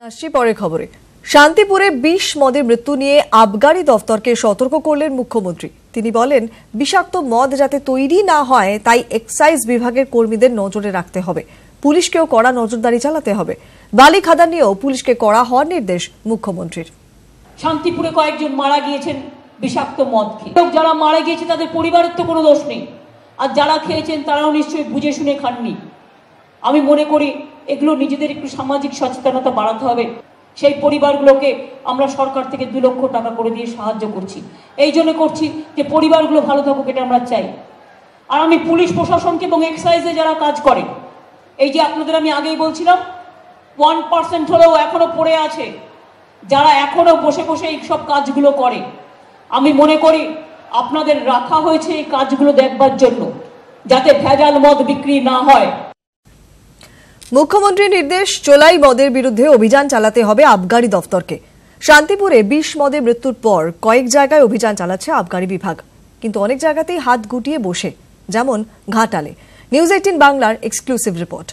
আসছি পরের খবরে। শান্তিপুরে বিষ মদে মৃত্যু নিয়ে আবগারি দফতরকে সতর্ক করলেন মুখ্যমন্ত্রী। তিনি বলেন, বিষাক্ত মদ যাতে তৈরি না হয় তাই এক্সাইজ বিভাগের কর্মীদের নজরে রাখতে হবে, পুলিশকেও কড়া নজরদারি চালাতে হবে। বালি খাদান নিয়েও পুলিশকে কড়া হওয়ার নির্দেশ মুখ্যমন্ত্রীর। শান্তিপুরে কয়েকজন মারা গিয়েছেন বিষাক্ত মদ খেয়ে। যারা মারা গিয়েছে তাদের পরিবারের তো কোনো দোষ নেই, আর যারা খেয়েছেন তারাও নিশ্চয়ই বুঝে শুনে খাননি। আমি মনে করি এগুলো নিজেদের একটু সামাজিক সচেতনতা বাড়াতে হবে। সেই পরিবারগুলোকে আমরা সরকার থেকে 2 লক্ষ টাকা করে দিয়ে সাহায্য করছি। এই জন্য করছি যে পরিবারগুলো ভালো থাকুক, এটা আমরা চাই। আর আমি পুলিশ প্রশাসনকে এবং এক্সাইজে যারা কাজ করে, এই যে আপনাদের আমি আগেই বলছিলাম 1% হলেও এখনো পড়ে আছে, যারা এখনো বসে বসে এই সব কাজগুলো করে, আমি মনে করি আপনাদের রাখা হয়েছে এই কাজগুলো দেখবার জন্য, যাতে ভেজাল মদ বিক্রি না হয়। মুখ্যমন্ত্রীর নির্দেশ, চোলাই মদের বিরুদ্ধে অভিযান চালাতে হবে আবগারি দফতরকে। শান্তিপুরে বিষ মদে মৃত্যুর পর কয়েক জায়গায় অভিযান চালাচ্ছে আবগারি বিভাগ, কিন্তু অনেক জায়গাতেই হাত গুটিয়ে বসে, যেমন ঘাটালে। নিউজ 18 বাংলার এক্সক্লুসিভ রিপোর্ট।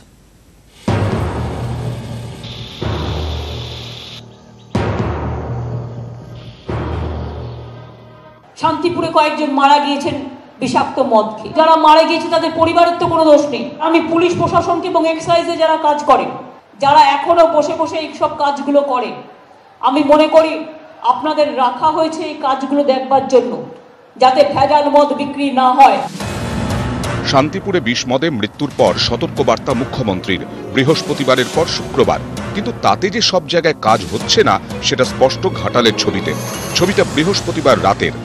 শান্তিপুরে কয়েকজন মারা গিয়েছেন বিষাক্ত মদ খেয়ে। যারা মারা গিয়েছে তাদের পরিবারের তো কোনো দোষ নেই। আমি পুলিশ প্রশাসনকে এবং এক্সাইজে যারা কাজ করে, যারা এখনো বসে বসে এই সব কাজগুলো করে, আমি মনে করি আপনাদের রাখা হয়েছে এই কাজগুলো দেখবার জন্য, যাতে ভেজাল মদ বিক্রি না হয়। শান্তিপুরে বিষ মদে মৃত্যুর পর সতর্কবার্তা মুখ্যমন্ত্রীর, বৃহস্পতিবারের পর শুক্রবার। কিন্তু তাতে যে সব জায়গায় কাজ হচ্ছে না সেটা স্পষ্ট ঘাটালের ছবিতে। ছবিটা বৃহস্পতিবার রাতের।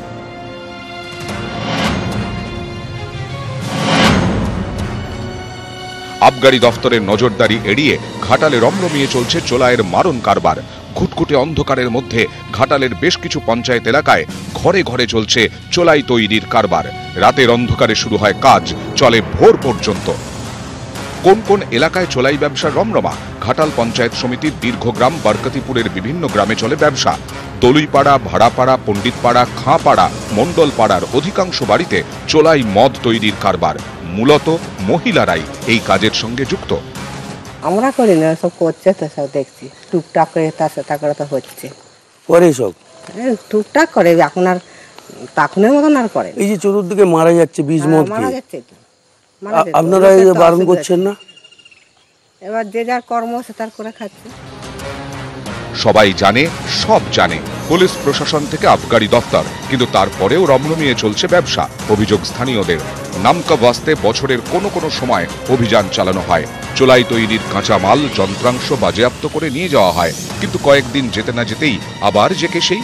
আবগারি দফতরের নজরদারি এড়িয়ে ঘাটালে রমরমিয়ে চলছে চোলাইয়ের মারণ কারবার। ঘুটঘুটে অন্ধকারের মধ্যে ঘাটালের বেশ কিছু পঞ্চায়েত এলাকায় ঘরে ঘরে চলছে চোলাই তৈরির কারবার। রাতের অন্ধকারে শুরু হয় কাজ, চলে ভোর পর্যন্ত। কোন কোন এলাকায় চোলাই ব্যবসার রমরমা? ঘাটাল পঞ্চায়েত সমিতির দীর্ঘগ্রাম বরকতিপুরের বিভিন্ন গ্রামে চলে ব্যবসা। দলুইপাড়া, ভাড়াপাড়া, পণ্ডিতপাড়া, খাঁপাড়া, মণ্ডলপাড়ার অধিকাংশ বাড়িতে চোলাই মদ তৈরির কারবার। মূলত মহিলারাই এই কাজের সঙ্গে যুক্ত। আমরা করি না, সব করছে তো, সব দেখছি টুকটাক করে, তার সাথে করে তো হচ্ছে করে সব টুকটাক করে। এখন আর তখনের মতন আর করে। এই যে চতুর্দিকে মারা যাচ্ছে বীজ মদ মারা যাচ্ছে তো, আপনারা বারণ করছেন না? এবার যে যার কর্ম সে তার করে খাচ্ছে। সবাই জানে, সব জানে, পুলিশ প্রশাসন থেকে আবগারি দফতর, কিন্তু তারপরেও রমরমিয়ে চলছে ব্যবসা। অভিযোগ স্থানীয়দের। নামকা বাস্তে বছরের কোনো কোনো সময় অভিযান চালানো হয়। চোলাই তৈরির কাঁচামাল, যন্ত্রাংশ বাজেয়াপ্ত করে নিয়ে যাওয়া হয়, কিন্তু কয়েকদিন যেতে না যেতেই আবার যে সেই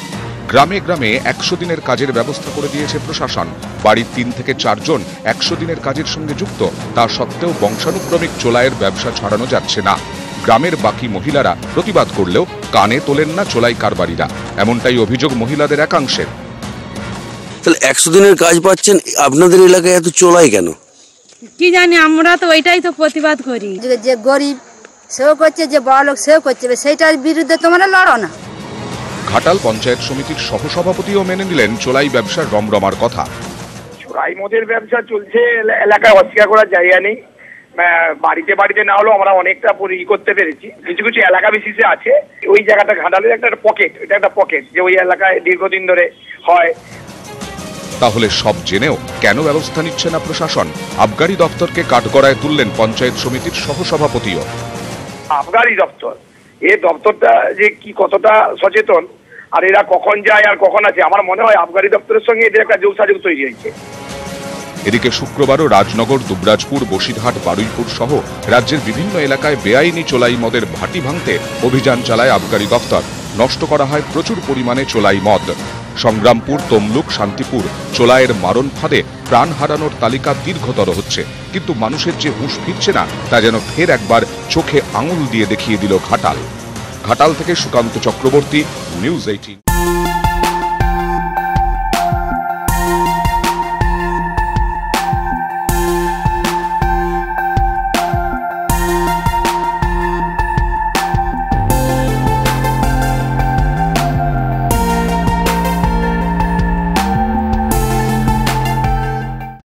গ্রামে গ্রামে 100 দিনের কাজের ব্যবস্থা করে দিয়েছে প্রশাসন। বাড়ির 3 থেকে 4 জন 100 দিনের কাজের সঙ্গে যুক্ত। তা সত্ত্বেও বংশানুক্রমিক চোলাইয়ের ব্যবসা ছাড়ানো যাচ্ছে না। গ্রামের বাকি মহিলারা প্রতিবাদ করলেও কানে তোলেন না চোলাই কারবারিরা, এমনটাই অভিযোগ মহিলাদের একাংশের। তাহলে 100 দিনের কাজ পাচ্ছেন, আপনাদের এলাকায় এত চোলাই কেন? কি জানি, আমরা তো ওইটাই তো প্রতিবাদ করি। যে গরিব সেও করছে, যে বড় লোক সেও করছে, সেইটার বিরুদ্ধে তোমরা লড়ো না। ঘাটাল পঞ্চায়েত সমিতির সহসভাপতিও মেনে নিলেন চোলাই ব্যবসার রমরমার কথা। চোলাই মদের ব্যবসা চলছে, এলাকায় অস্বীকার করার জায়গা নেই। বাড়িতে বাড়িতে না হলেও আমরা অনেকটা করতে পেরেছি। কিছু কিছু এলাকা বিশেষে আছে, ওই জায়গাটা ঘাটালের একটা পকেট, এটা একটা পকেট যে ওই এলাকায় দীর্ঘদিন ধরে হয়। তাহলে সব জেনেও কেন ব্যবস্থা নিচ্ছে না প্রশাসন? আবগারি দপ্তরকে কাঠগড়ায় তুললেন পঞ্চায়েত সমিতির সহসভাপতিও। আবগারি দপ্তর, এই দপ্তরটা যে কি কতটা সচেতন, আর এরা কখন যায় আর কখন আছে, আমার মনে হয় আবগারি দপ্তরের সঙ্গে এদের একটা যোগসাযোগ তৈরি হয়েছে। এদিকে শুক্রবারও রাজনগর, দুবরাজপুর, বসিরহাট, বারুইপুর সহ রাজ্যের বিভিন্ন এলাকায় বেআইনি চোলাই মদের ভাটি ভাঙতে অভিযান চালায় আবগারি দপ্তর। নষ্ট করা হয় প্রচুর পরিমাণে চোলাই মদ। সংগ্রামপুর, তমলুক, শান্তিপুর চোলাইয়ের মারণ ফাঁদে প্রাণ হারানোর তালিকা দীর্ঘতর হচ্ছে, কিন্তু মানুষের যে হুঁশ ফিরছে না তা যেন ফের একবার চোখে আঙুল দিয়ে দেখিয়ে দিল ঘাটাল। ঘাটাল থেকে সুকান্ত চক্রবর্তী, নিউজ 18।